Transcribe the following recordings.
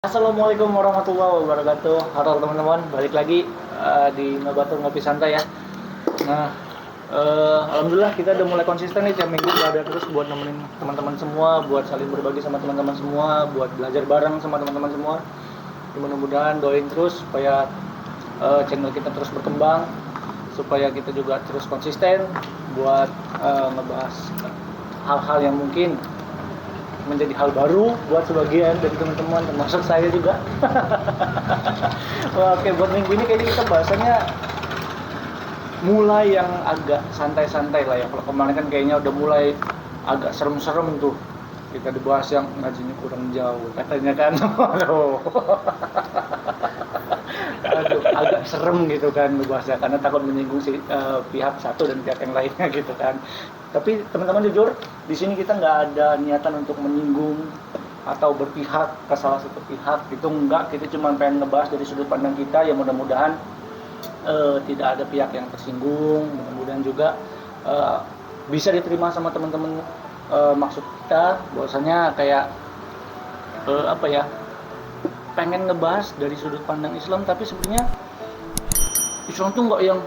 Assalamualaikum warahmatullahi wabarakatuh. Halo teman-teman, balik lagi di Ngebatur Ngopi Santai ya. Nah, alhamdulillah kita udah mulai konsisten nih, tiap minggu udah ada terus buat nemenin teman-teman semua, buat saling berbagi sama teman-teman semua, buat belajar bareng sama teman-teman semua. Mudah-mudahan doain terus supaya channel kita terus berkembang, supaya kita juga terus konsisten buat ngebahas hal-hal yang mungkin menjadi hal baru buat sebagian dari teman-teman, termasuk saya juga. Oke, buat minggu ini kayaknya kita bahasannya mulai yang agak santai-santai lah ya. Kalau kemarin kan kayaknya udah mulai agak serem-serem tuh. Kita dibahas yang ngajinya kurang jauh, katanya kan. Aduh, agak serem gitu kan ngebahasnya, karena takut menyinggung pihak satu dan pihak yang lainnya gitu kan. Tapi teman-teman jujur, di sini kita nggak ada niatan untuk menyinggung atau berpihak ke salah satu pihak, itu enggak. Kita cuma pengen ngebahas dari sudut pandang kita, yang mudah-mudahan tidak ada pihak yang tersinggung. Mudah-mudahan juga bisa diterima sama teman-teman. Maksud kita bahwasanya kayak apa ya, pengen ngebahas dari sudut pandang Islam, tapi sebenarnya Islam tuh nggak yang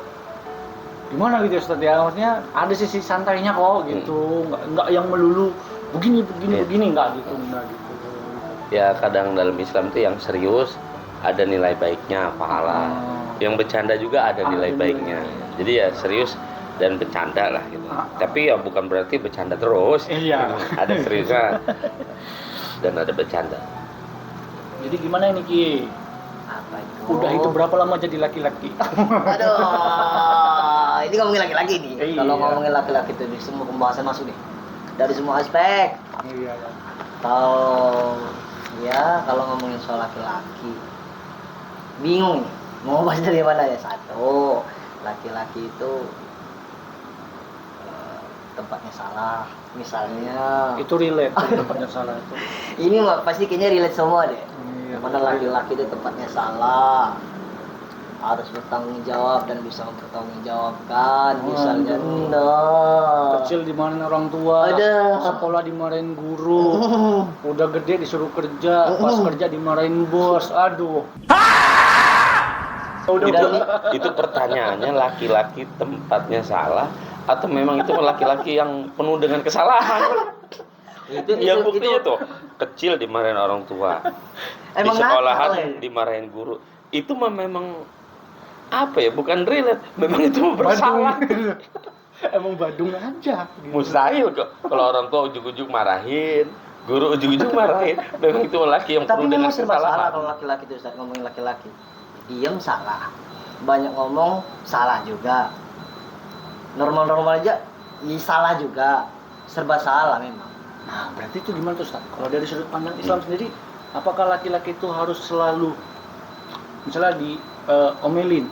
gimana gitu ya Ustaz ya, maksudnya ada sisi santainya kok gitu, nggak yang melulu begini nggak gitu. Ya kadang dalam Islam tuh yang serius ada nilai baiknya, pahala. Yang bercanda juga ada nilai baiknya. Jadi ya serius dan bercanda lah gitu. Tapi ya bukan berarti bercanda terus. Iya. Ada seriusnya dan ada bercanda. Jadi gimana ini Ki? Apa itu? Udah itu berapa lama jadi laki-laki? Aduh, ini ngomongin laki-laki nih. Iya. Kalau ngomongin laki-laki itu di semua pembahasan masuk nih. Dari semua aspek. Iya. Kalau ngomongin soal laki-laki, bingung nih. Mau bahas dari mana ya? Satu, laki-laki itu tempatnya salah. Misalnya. Itu relate tempatnya salah itu. Ini mah pasti kayaknya relate semua deh. Iya. Mana laki-laki itu tempatnya salah, harus bertanggung jawab dan bisa mempertanggungjawabkan. Misalnya Kecil dimarahin orang tua, sekolah dimarahin guru, udah gede disuruh kerja, pas kerja dimarahin bos. Aduh. Itu pertanyaannya, laki-laki tempatnya salah atau memang itu laki-laki yang penuh dengan kesalahan? Yang buktinya tuh kecil dimarahin orang tua, di sekolahan dimarahin guru. Itu mah memang apa ya, bukan relate, memang itu bersalah. Emang badung aja gitu. Mustahil kok kalau orang tua ujuk-ujuk marahin, guru ujuk-ujuk marahin. Memang itu laki yang tapi penuh dengan memang serba salah kesalahan. kalau laki-laki itu. Ustaz, ngomongin laki-laki, diem salah, banyak ngomong salah juga, normal-normal aja salah juga, serba salah memang. Nah, berarti itu gimana tuh Ustaz? Kalau dari sudut pandang Islam sendiri, apakah laki-laki itu harus selalu misalnya diomelin?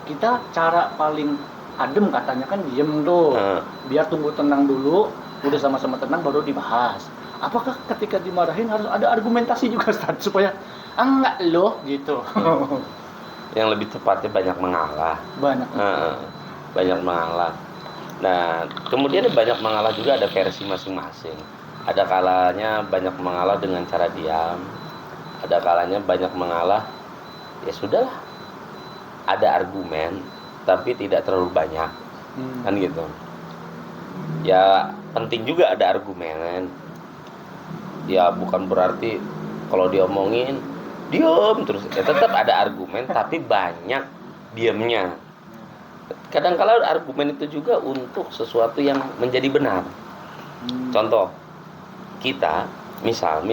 Kita cara paling adem katanya kan diem tuh. Biar tunggu tenang dulu, udah sama-sama tenang baru dibahas. Apakah ketika dimarahin harus ada argumentasi juga Ustaz, supaya enggak loh gitu? Yang lebih tepatnya banyak mengalah. Banyak mengalah. Nah, kemudian banyak mengalah juga ada versi masing-masing. Ada kalanya banyak mengalah dengan cara diam. Ada kalanya banyak mengalah, ya sudahlah. Ada argumen, tapi tidak terlalu banyak. Kan gitu. Ya, penting juga ada argumen. Ya, bukan berarti kalau diomongin, diam terus. Ya, tetap ada argumen, tapi banyak diamnya. Kadang-kala argumen itu juga untuk sesuatu yang menjadi benar. Contoh, kita misal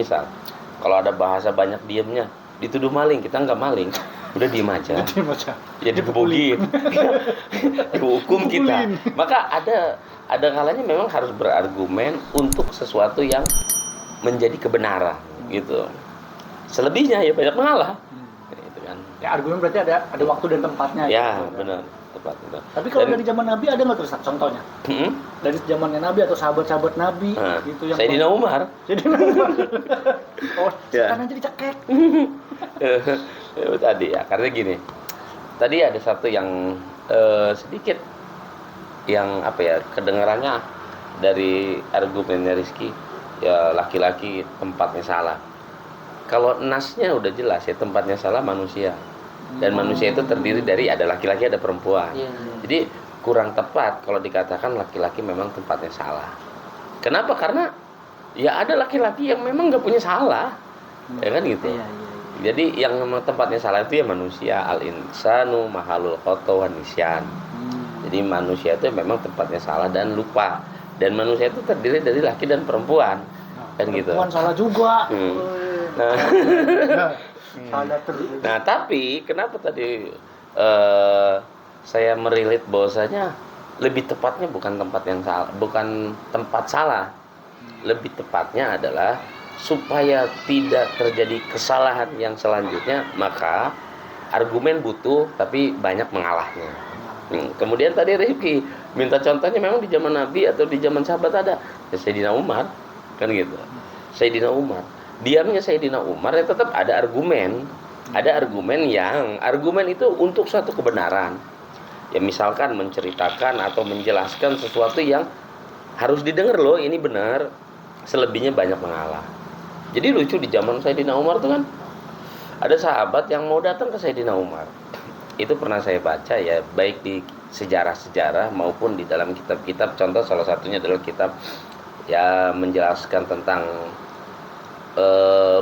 kalau ada bahasa banyak diamnya, dituduh maling, kita nggak maling, udah diem aja. Ya digebukin, dihukum kita. Maka ada kalanya memang harus berargumen untuk sesuatu yang menjadi kebenaran gitu. Selebihnya ya banyak mengalah. Gitu kan. Ya, argumen berarti ada waktu dan tempatnya. Ya, gitu. benar. Tepat. Tapi kalau dari zaman Nabi ada nggak terus contohnya? Dari zamannya Nabi atau sahabat-sahabat Nabi gitu yang Sayyidina Umar. Oh, sekarang jadi cekek. Tadi ya, karena gini. Tadi ada satu yang sedikit yang apa ya, kedengarannya dari argumennya Rizky, ya laki-laki tempatnya salah. Kalau nasnya udah jelas ya, tempatnya salah manusia. Dan manusia itu terdiri dari ada laki-laki ada perempuan. Jadi kurang tepat kalau dikatakan laki-laki memang tempatnya salah. Kenapa? Karena ya ada laki-laki yang memang nggak punya salah, ya kan gitu. Jadi yang memang tempatnya salah itu ya manusia, al insanu mahalul khata wa nisyan. Jadi manusia itu memang tempatnya salah dan lupa. Dan manusia itu terdiri dari laki dan perempuan, kan gitu. Perempuan salah juga. Nah, tapi kenapa tadi saya merilit bahwasanya lebih tepatnya bukan tempat yang salah, bukan tempat salah. Lebih tepatnya adalah supaya tidak terjadi kesalahan yang selanjutnya, maka argumen butuh tapi banyak mengalahnya. Kemudian tadi Rifki minta contohnya memang di zaman Nabi atau di zaman sahabat ada ya, Sayyidina Umar, kan gitu. Sayyidina Umar, diamnya Sayyidina Umar ya tetap ada argumen. Ada argumen itu untuk suatu kebenaran. Ya misalkan menceritakan atau menjelaskan sesuatu yang harus didengar loh, ini benar. Selebihnya banyak mengalah. Jadi lucu di zaman Sayyidina Umar tuh kan ada sahabat yang mau datang ke Sayyidina Umar. Itu pernah saya baca ya, baik di sejarah-sejarah maupun di dalam kitab-kitab. Contoh salah satunya adalah kitab ya menjelaskan tentang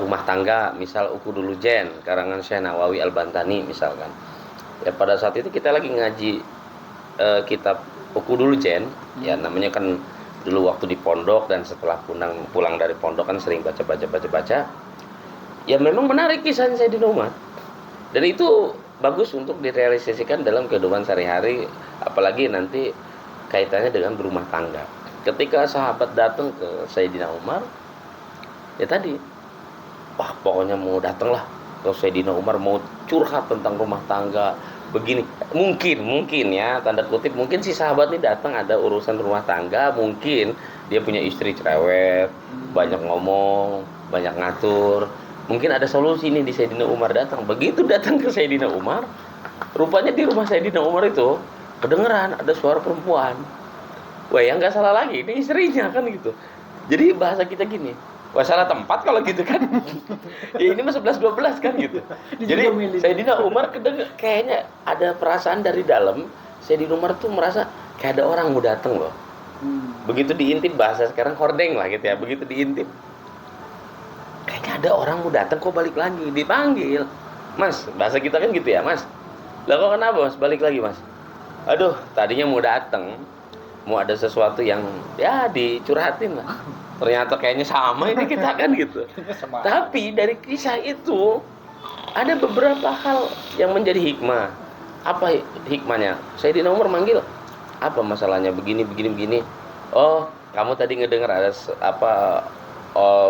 rumah tangga, misal Uqudul Jen karangan Syekh Nawawi Al-Bantani misalkan. Ya pada saat itu kita lagi ngaji kitab Uqudul Jen, ya namanya kan dulu waktu di pondok dan setelah pulang dari pondok kan sering baca. Ya memang menarik kisahnya Sayyidina Umar. Dan itu bagus untuk direalisasikan dalam kehidupan sehari-hari, apalagi nanti kaitannya dengan berumah tangga. Ketika sahabat datang ke Sayyidina Umar, ya tadi, wah pokoknya mau datanglah ke Sayyidina Umar, mau curhat tentang rumah tangga begini. Mungkin ya, tanda kutip, mungkin si sahabat ini datang ada urusan rumah tangga, mungkin dia punya istri cerewet, banyak ngomong, banyak ngatur. Mungkin ada solusi nih di Sayyidina Umar datang. Begitu datang ke Sayyidina Umar, rupanya di rumah Sayyidina Umar itu kedengeran ada suara perempuan. Wah, yang nggak salah lagi, ini istrinya kan gitu. Jadi bahasa kita gini, wah salah tempat kalau gitu kan. Ya ini mah 11-12 kan gitu. Jadi Sayyidina Umar kayaknya ada perasaan dari dalam. Sayyidina Umar tuh merasa kayak ada orang mau datang loh. Begitu diintip, bahasa sekarang hordeng lah gitu ya. Begitu diintip, kayaknya ada orang mau datang kok balik lagi. Dipanggil, Mas, bahasa kita kan gitu ya, Mas. Lah kok kenapa Mas balik lagi Mas? Aduh, tadinya mau datang, mau ada sesuatu yang ya dicurhatin lah. Ternyata kayaknya sama ini kita kan gitu. Tapi dari kisah itu ada beberapa hal yang menjadi hikmah. Apa hikmahnya? Sayyidina Umar manggil, apa masalahnya begini. Oh, kamu tadi ngedengar ada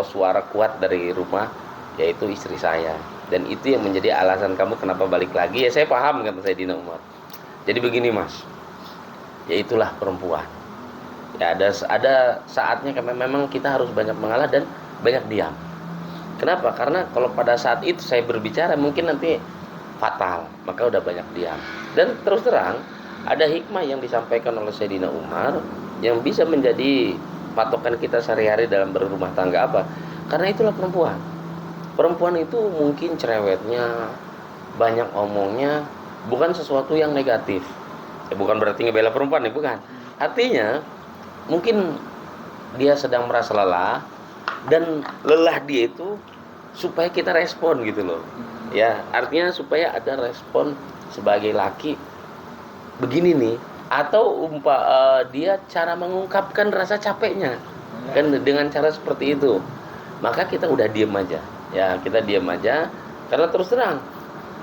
suara kuat dari rumah, yaitu istri saya. Dan itu yang menjadi alasan kamu kenapa balik lagi. Ya saya paham, kata Sayyidina Umar. Jadi begini Mas, ya itulah perempuan. Ya ada saatnya memang kita harus banyak mengalah dan banyak diam. Kenapa? Karena kalau pada saat itu saya berbicara mungkin nanti fatal, maka udah banyak diam. Dan terus terang ada hikmah yang disampaikan oleh Sayyidina Umar yang bisa menjadi patokan kita sehari-hari dalam berumah tangga. Apa? Karena itulah perempuan. Perempuan itu mungkin cerewetnya, banyak omongnya, bukan sesuatu yang negatif. Ya, bukan berarti ngebela perempuan ya, bukan. Artinya mungkin dia sedang merasa lelah, dan lelah dia itu supaya kita respon gitu loh. Ya, artinya supaya ada respon sebagai laki begini nih, atau dia cara mengungkapkan rasa capeknya kan dengan cara seperti itu. Maka kita udah diem aja. Ya, kita diem aja karena terus terang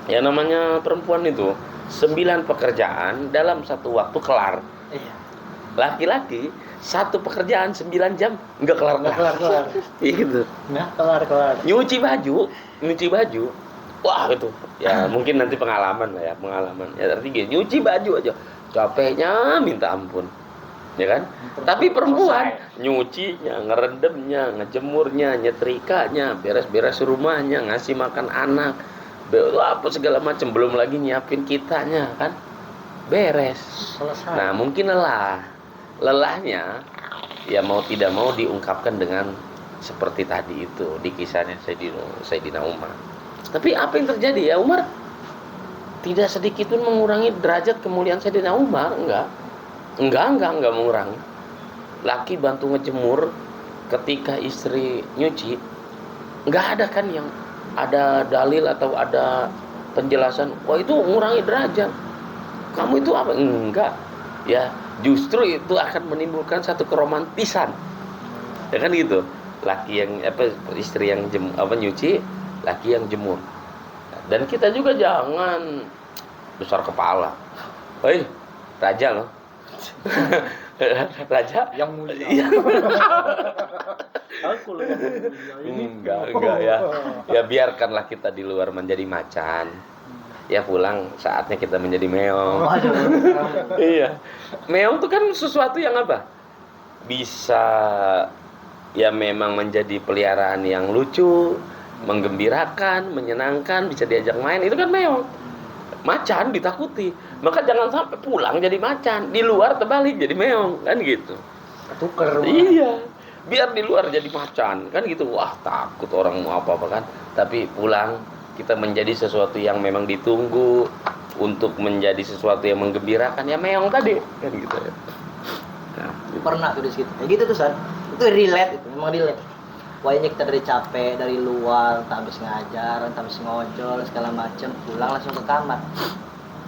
ya namanya perempuan itu 9 pekerjaan dalam satu waktu kelar. Laki-laki satu pekerjaan 9 jam nggak kelar. Gitu. Nah, kelar. Nyuci baju. Wah, itu. Ya, mungkin nanti pengalaman. Ya, artinya gini, nyuci baju aja capeknya minta ampun. Ya kan? Tapi perempuan nyucinya, ngerendamnya, ngejemurnya, nyetrikanya, beres-beres rumahnya, ngasih makan anak, apa segala macam, belum lagi nyiapin kitanya kan. Beres. Selesai. Nah, mungkin lelahnya ya mau tidak mau diungkapkan dengan seperti tadi itu di kisahnya Sayyidina Umar. Tapi apa yang terjadi ya, Umar tidak sedikit pun mengurangi derajat kemuliaan Sayyidina Umar. Enggak mengurangi. Laki bantu ngejemur ketika istri nyuci, enggak ada kan yang ada dalil atau ada penjelasan wah itu mengurangi derajat, kamu itu apa, enggak ya, justru itu akan menimbulkan satu keromantisan ya kan gitu. Laki yang istri yang nyuci, laki yang jemur. Dan kita juga jangan besar kepala. Hei, raja loh. Raja yang mulia. Iya. Aku loh yang mulia ini. Enggak ya. Ya biarkanlah kita di luar menjadi macan. Ya pulang saatnya kita menjadi meong. Iya. Meong itu kan sesuatu yang apa? Bisa ya memang menjadi peliharaan yang lucu, menggembirakan, menyenangkan, bisa diajak main. Itu kan meong. Macan ditakuti. Maka jangan sampai pulang jadi macan, di luar terbalik jadi meong, kan gitu. Ketuker. Iya. Biar di luar jadi macan, kan gitu. Wah, takut orang mau apa-apa kan. Tapi pulang kita menjadi sesuatu yang memang ditunggu untuk menjadi sesuatu yang menggembirakan, ya meong tadi, kan gitu ya. Nah, Pernah tuh di situ. Kayak gitu tuh, San. Itu relate itu, memang relate. Wahnya kita dari capek, dari luar, tak habis ngajar, tak habis ngojol, segala macem, pulang langsung ke kamar.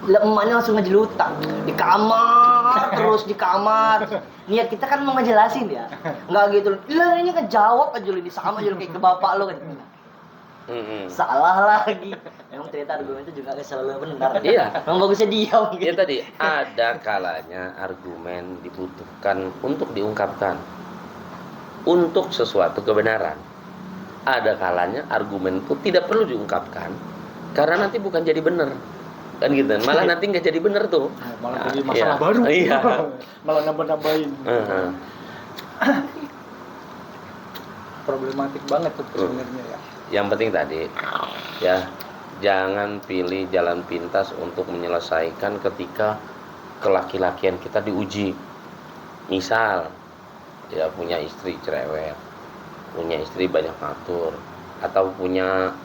Lah emaknya langsung ngejelutak di kamar, terus di kamar. Niat kita kan mau ngejelasin ya, nggak gitu. Lah ini ngejawab aja lu, ini sama aja lu kayak ke bapak lu kan. Salah lagi. Memang ternyata argumen itu juga nggak selalu benar. Iya. Memang bagusnya diam ya gitu. tadi ada kalanya argumen dibutuhkan untuk diungkapkan untuk sesuatu kebenaran. Ada kalanya argumen itu tidak perlu diungkapkan karena nanti bukan jadi benar, kan gitu. Malah nanti nggak jadi benar tuh. Malah jadi masalah baru. Iya. Malah nambah-nambahin. Problematik banget tuh sebenarnya ya. Yang penting tadi ya, jangan pilih jalan pintas untuk menyelesaikan ketika kelaki-lakian kita diuji. Misal ya punya istri cerewet, punya istri banyak ngatur, atau punya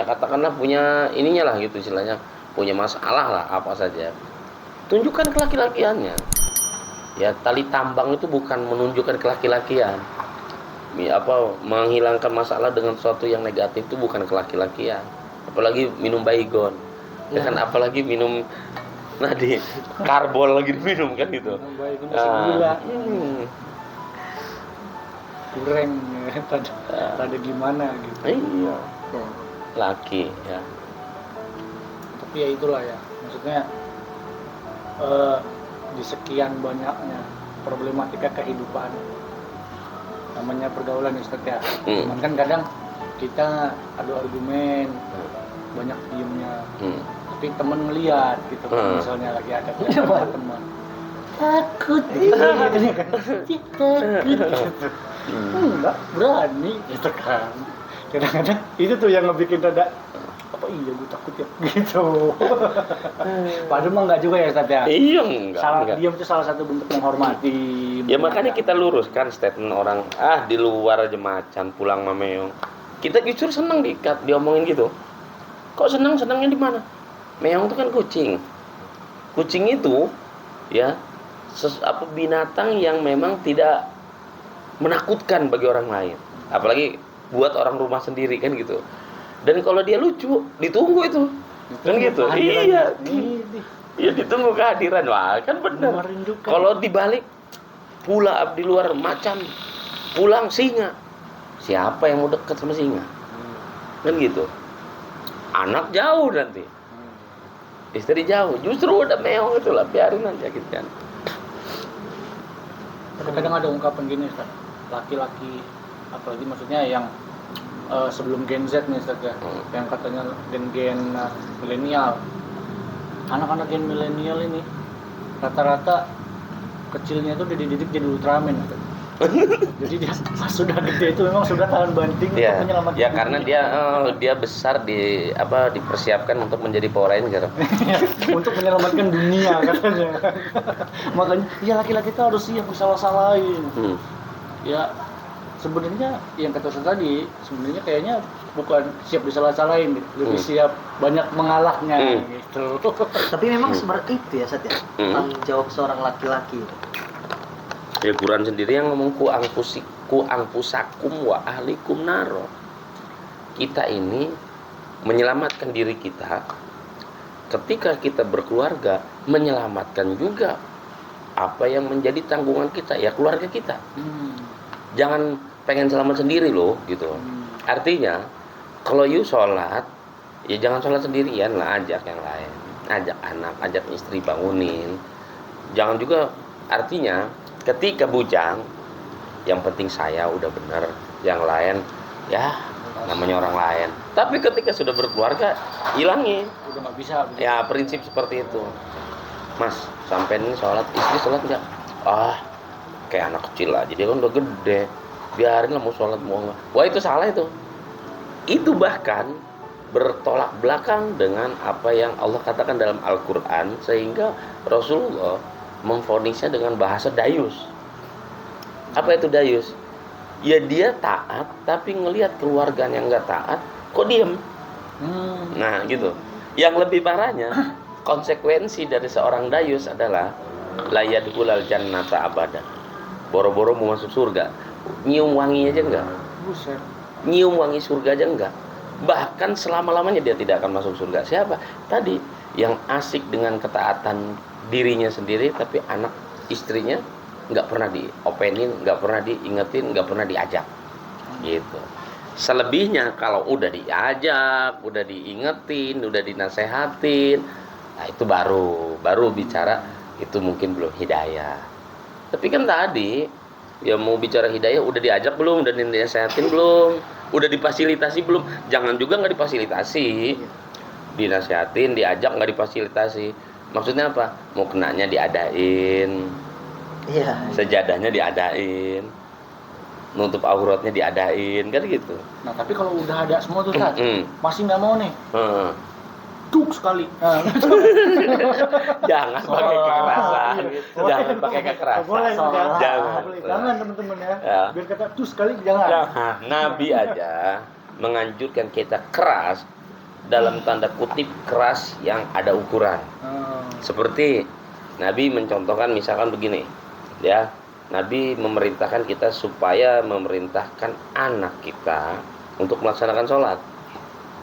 katakanlah punya ininya lah gitu istilahnya, punya masalah lah apa saja, tunjukkan kelaki-lakiannya. Ya tali tambang itu bukan menunjukkan kelaki-lakian. Menghilangkan masalah dengan sesuatu yang negatif itu bukan kelaki-lakian. Apalagi minum baygon, ya kan, apalagi minum karbol lagi minum kan gitu. Minum baygon gula. Kurang rada gimana gitu. Iya. Laki ya. Tapi ya itulah ya, maksudnya di sekian banyaknya problematika kehidupan, namanya pergaulan Ustaz ya. Cuman kan kadang kita adu argumen, banyak diemnya, tapi temen ngeliat gitu kan, misalnya lagi ada teman takut gitu kan, takut enggak berani gitu kan. Kadang-kadang itu tuh yang ngebikin rada apa, iya gue takut ya gitu. Padahal mah enggak juga ya Ustaz ya. Iya, enggak. Diam itu salah satu bentuk menghormati. Ya makanya kita luruskan statement orang, di luar aja macan, pulang meong. Kita justru senang diomongin gitu. Kok senangnya di mana? Meong itu kan kucing. Kucing itu ya binatang yang memang tidak menakutkan bagi orang lain. Apalagi buat orang rumah sendiri kan gitu. Dan kalau dia lucu, ditunggu itu. Kan gitu. Iya. Iya, ditunggu kehadiran. Wah, kan benar. Kalau dibalik pula di luar macan, pulang singa. Siapa yang mau dekat sama singa? Kan gitu. Anak jauh nanti. Istri jauh. Justru udah meong itulah, biarin aja gitu kan. Tapi kadang ada ungkapan gini Ustaz, laki-laki apalagi maksudnya yang sebelum Gen Z nih Ustaz ya, yang katanya gen milenial. Anak-anak gen milenial ini rata-rata kecilnya itu dididik jadi Ultraman Ustaz. Jadi dia pas sudah gede itu memang sudah tahan banting ya, untuk menyelamatkan. Ya karena dia besar dipersiapkan untuk menjadi Power Ranger. Untuk menyelamatkan dunia katanya. Makanya ya laki-laki itu harus siap disalah-salahin. Ya sebenarnya yang kata Ustaz tadi, sebenarnya kayaknya bukan siap disalah-salahin, lebih siap banyak mengalahnya gitu. Tapi memang seperti itu ya, Sat ya. Tanggung jawab seorang laki-laki itu. Ya Quran sendiri yang ngomong ku angpusakum wa ahlikum naro. Kita ini menyelamatkan diri kita ketika kita berkeluarga, menyelamatkan juga apa yang menjadi tanggungan kita, ya keluarga kita. Jangan pengen selamat sendiri loh gitu. Artinya kalau you sholat, ya jangan sholat sendirian lah, ajak yang lain, ajak anak, ajak istri, bangunin. Jangan juga, artinya ketika bujang, yang penting saya udah bener, yang lain ya namanya orang lain. Tapi ketika sudah berkeluarga, hilangin. Udah nggak bisa. Ya prinsip seperti itu. Mas, sampai ini sholat, istri sholat nggak? Kayak anak kecil aja, dia kan udah gede, biarin lah mau sholat mau nggak. Wah itu salah itu. Itu bahkan bertolak belakang dengan apa yang Allah katakan dalam Al-Quran, sehingga Rasulullah memvonisnya dengan bahasa dayus. Apa itu dayus? Ya dia taat, tapi ngelihat keluarganya yang nggak taat, kok diem? Nah gitu. Yang lebih parahnya, konsekuensi dari seorang dayus adalah la yadkhulul jannata abada. Boro-boro mau masuk surga, nyium wangi aja enggak. Buset. Nyium wangi surga aja enggak. Bahkan selama-lamanya dia tidak akan masuk surga. Siapa? Tadi yang asik dengan ketaatan dirinya sendiri, tapi anak istrinya nggak pernah diopenin, nggak pernah diingetin, nggak pernah diajak. Gitu. Selebihnya kalau udah diajak, udah diingetin, udah dinasehatin, nah itu baru bicara, itu mungkin belum hidayah. Tapi kan tadi ya mau bicara hidayah udah diajak belum, udah dinasehatin belum, udah difasilitasi belum? Jangan juga nggak difasilitasi, dinasehatin, diajak nggak difasilitasi. Maksudnya apa? Mau kenanya diadain, sejadahnya diadain, nutup auratnya diadain, kan gitu. Nah tapi kalau udah ada semua tuh kan, masih nggak mau nih, duk sekali. Jangan pakai kekerasan, jangan pakai kekerasan. Jangan teman-teman ya. Biar kata tuh sekali jangan. Nabi aja menganjurkan kita keras, dalam tanda kutip keras yang ada ukuran. Seperti Nabi mencontohkan misalkan begini, ya. Nabi memerintahkan kita supaya memerintahkan anak kita untuk melaksanakan sholat.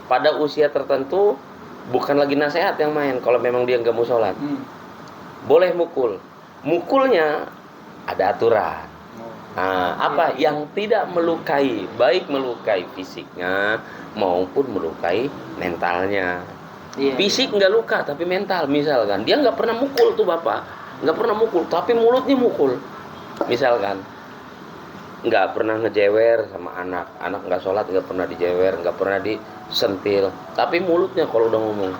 Pada usia tertentu bukan lagi nasihat yang main. Kalau memang dia nggak mau sholat, boleh mukul. Mukulnya ada aturan. Nah, apa yang tidak melukai, baik melukai fisiknya maupun melukai mentalnya. Fisik nggak luka tapi mental, misalkan dia nggak pernah mukul tuh bapak, nggak pernah mukul tapi mulutnya mukul. Misalkan nggak pernah ngejewer sama anak nggak sholat, nggak pernah dijewer, nggak pernah disentil, tapi mulutnya kalau udah ngomong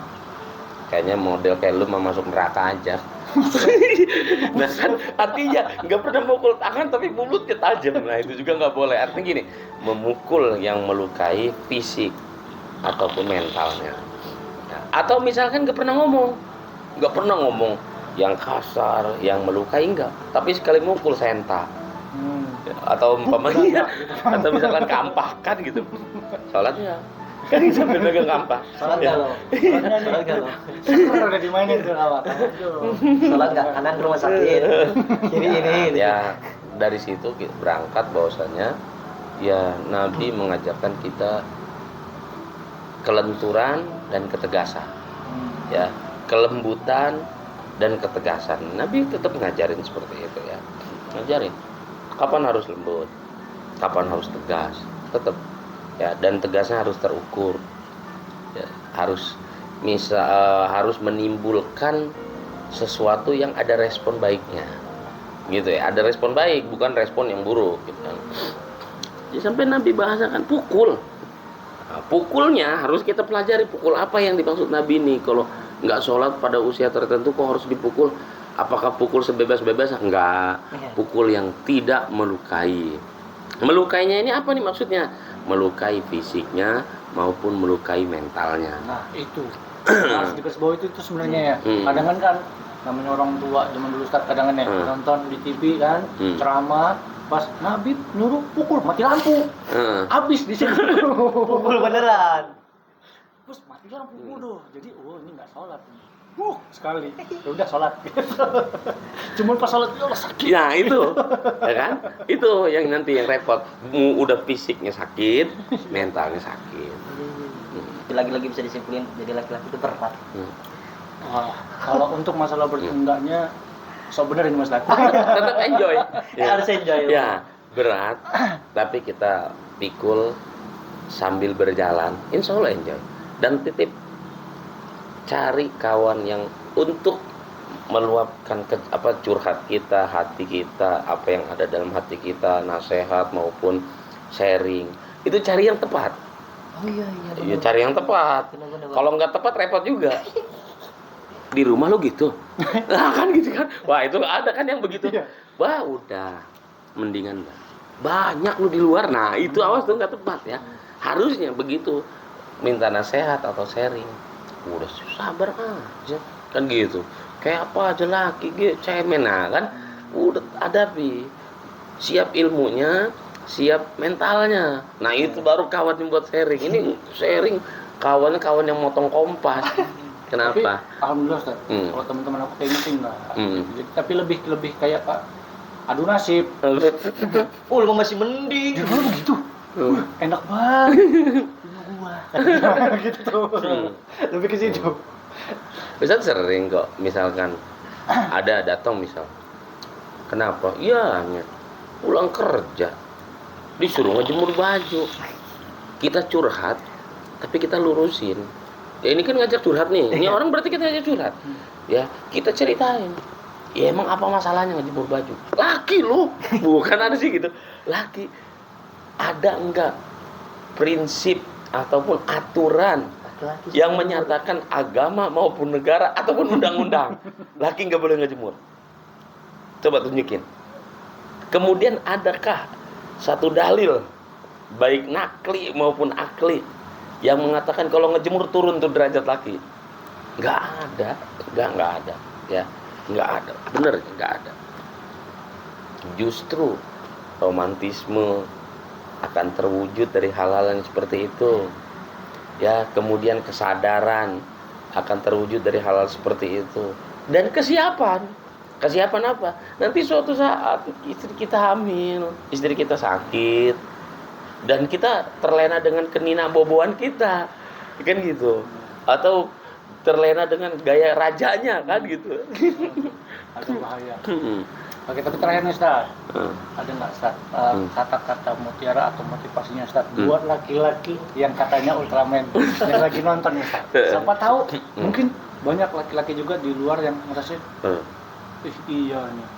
kayaknya model kayak lu mau masuk neraka aja. Nah kan artinya nggak pernah mukul tangan tapi mulutnya tajam. Nah itu juga nggak boleh. Artinya gini, memukul yang melukai fisik ataupun mentalnya. Nah, atau misalkan nggak pernah ngomong yang kasar, yang melukai enggak, tapi sekali mukul senta, atau umpamanya, atau misalkan kampakan gitu, sholatnya kan sambil megang kampah. Sholat nggak lo? Udah dimainin tuh awak. Sholat nggak? Kanan rumah sakit, kiri ini. Ya dari situ berangkat bahwasanya ya Nabi mengajarkan kita kelenturan dan ketegasan, ya kelembutan dan ketegasan. Nabi tetap ngajarin seperti itu ya, ngajarin kapan harus lembut, kapan harus tegas, tetap ya, dan tegasnya harus terukur ya, harus harus menimbulkan sesuatu yang ada respon baiknya gitu ya, ada respon baik bukan respon yang buruk gitu kan. Ya, sampai Nabi bahasakan pukul. Nah, pukulnya harus kita pelajari, pukul apa yang dimaksud Nabi ini. Kalau nggak sholat pada usia tertentu kok harus dipukul? Apakah pukul sebebas-bebasnya? Enggak. Pukul yang tidak melukai. Melukainya ini apa nih maksudnya? Melukai fisiknya maupun melukai mentalnya. Nah itu harus digarisbawahi itu sebenarnya ya. Kadang kan namanya orang tua zaman dulu Ustaz, kadang kan ya nonton di TV kan ceramah, Pas Nabi nyuruh pukul, mati lampu. Habis di sini. Pukul beneran. Terus mati lampu dulu. Jadi ini nggak sholat. Sekali. Ya udah sholat. Cuman pas sholat itu sakit. Ya itu, ya kan? Itu yang nanti yang repot. Udah fisiknya sakit, mentalnya sakit. Lagi-lagi bisa disimpulin jadi laki-laki itu berat. Kalau untuk masalah bertundanya, so bener ini Mas Lat. Tetap enjoy. Harus enjoy. Ya, berat, tapi kita pikul sambil berjalan, insya Allah enjoy. Dan titip cari kawan yang untuk meluapkan curhat kita, hati kita, apa yang ada dalam hati kita, nasihat maupun sharing. Itu cari yang tepat. Oh iya. Iya, cari yang tepat. Kalau nggak tepat repot juga. Di rumah lo gitu. Nah, kan gitu kan. Wah, itu ada kan yang begitu. Wah, udah. Mendingan banyak lu di luar. Nah, itu awas tuh nggak tepat ya. Harusnya begitu. Minta nasihat atau sharing. Udah sabar aja. Kan gitu. Kayak apa aja laki cemen, nah kan. Udah hadapi. Siap ilmunya, siap mentalnya. Nah, itu baru kawan yang buat sharing. Ini sharing kawan yang motong kompas. Kenapa? Tapi, alhamdulillah Ustaz. Kalau teman-teman aku kayaknya sih enggak. Tapi lebih kayak Pak adu nasib. Lu masih mending. Ya kalau begitu. Enak banget. Gua. Gitu tuh. Lebih ke situ. Ustaz sering kok misalkan ada datang misal. Kenapa? Iya, pulang kerja disuruh ngejemur baju. Kita curhat tapi kita lurusin. Ya ini kan ngajak curhat nih. Ini orang berarti kita ngajak curhat. Ya, kita ceritain. Ya emang apa masalahnya ngejemur baju? Laki lu. Bukan ada sih gitu. Laki. Ada enggak prinsip ataupun aturan yang menyatakan agama maupun negara ataupun undang-undang laki nggak boleh ngejemur? Coba tunjukin. Kemudian adakah satu dalil baik nakli maupun akli yang mengatakan kalau ngejemur turun tuh derajat laki? Nggak ada, nggak ada, ya, nggak ada, bener nggak ada. Justru romantisme akan terwujud dari hal-hal yang seperti itu, ya. Kemudian kesadaran akan terwujud dari hal-hal seperti itu, dan kesiapan apa? Nanti suatu saat istri kita hamil, istri kita sakit, dan kita terlena dengan kenina boboan kita, kan gitu, atau terlena dengan gaya rajanya, kan gitu. Aduh bahaya. Oke, tapi terakhir nih Ustaz, ada nggak Ustaz kata-kata mutiara atau motivasinya Ustaz buat laki-laki yang katanya Ultraman yang lagi nonton nih Ustaz? Siapa tahu mungkin banyak laki-laki juga di luar yang ngerasa iya nih,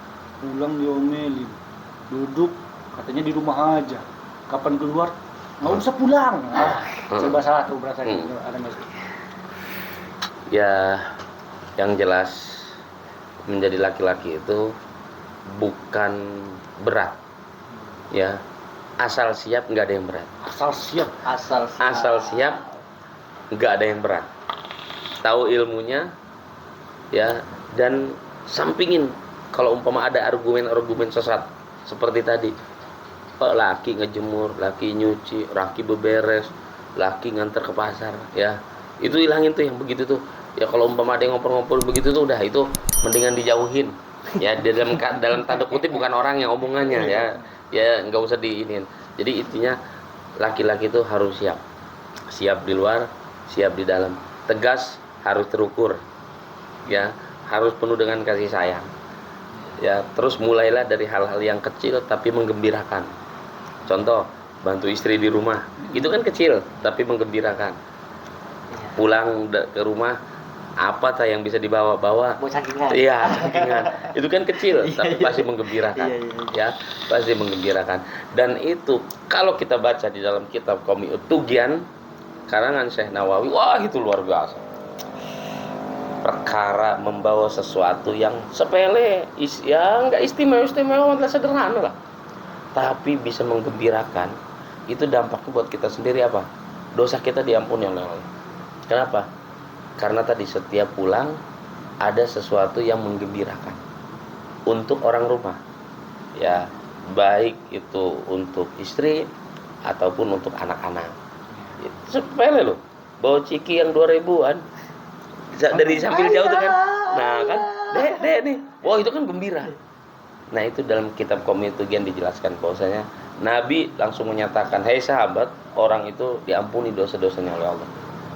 pulang diomelin, duduk katanya di rumah aja, kapan keluar nggak usah pulang. Coba salah tuh berasa gitu, ada nggak sih? Ya, yang jelas menjadi laki-laki itu bukan berat, ya. Asal siap nggak ada yang berat. Asal siap nggak ada yang berat. Tahu ilmunya, ya, dan sampingin kalau umpama ada argumen sesat seperti tadi, laki ngejemur, laki nyuci, laki beberes, laki nganter ke pasar, ya, itu hilangin tuh yang begitu tuh. Ya kalau umpama ada yang ngompor-ngompor begitu tuh udah, itu mendingan dijauhin. Ya dalam tanda kutip bukan orang yang omongannya, ya nggak usah diinin. Jadi intinya laki-laki itu harus siap di luar, siap di dalam, tegas, harus terukur, ya, harus penuh dengan kasih sayang, ya. Terus mulailah dari hal-hal yang kecil tapi menggembirakan. Contoh, bantu istri di rumah, itu kan kecil tapi menggembirakan. Pulang ke rumah, apa yang bisa dibawa-bawa? Sakingan. Iya, sakingan. Itu kan kecil, tapi pasti menggembirakan. Ya, pasti menggembirakan. Dan itu kalau kita baca di dalam kitab Qomi Tughyan karangan Syekh Nawawi, wah itu luar biasa. Perkara membawa sesuatu yang sepele, ya nggak istimewa, sederhana lah, tapi bisa menggembirakan. Itu dampaknya buat kita sendiri apa? Dosa kita diampuni oleh Allah. Kenapa? Karena tadi setiap pulang ada sesuatu yang menggembirakan untuk orang rumah, ya. baik itu untuk istri ataupun untuk anak-anak. Sepele loh, bawa ciki yang 2000-an dari samping jauh tuh kan. Nah kan, dek nih, wah itu kan gembira. Nah itu dalam kitab Komitologian dijelaskan bahwasanya Nabi langsung menyatakan, hei sahabat, orang itu diampuni dosa-dosanya oleh Allah.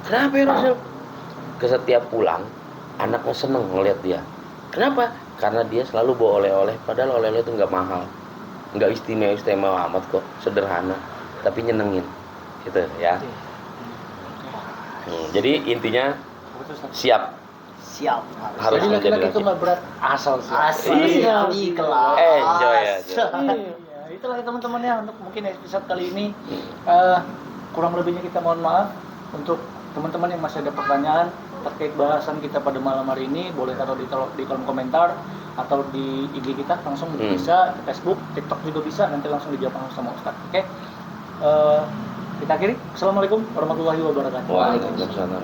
Kenapa ya Rasul? Setiap pulang, anaknya seneng ngeliat dia. Kenapa? Karena dia selalu bawa oleh-oleh, padahal oleh-oleh itu nggak mahal, nggak istimewa amat kok, sederhana, tapi nyenengin, gitu ya. Jadi intinya siap harus jadi menjadi laki-laki itu laki. nggak berat asal Iya, ikhlas. Enjoy aja. Iya, itulah ya teman-teman ya untuk mungkin episode kali ini. Kurang lebihnya kita mohon maaf. Untuk teman-teman yang masih ada pertanyaan terkait bahasan kita pada malam hari ini, boleh taruh di kolom komentar atau di IG kita langsung bisa, di Facebook, TikTok juga bisa, nanti langsung dijawab langsung sama Ustadz. Oke. Kita akhiri. Assalamualaikum warahmatullahi wabarakatuh. Waalaikumsalam.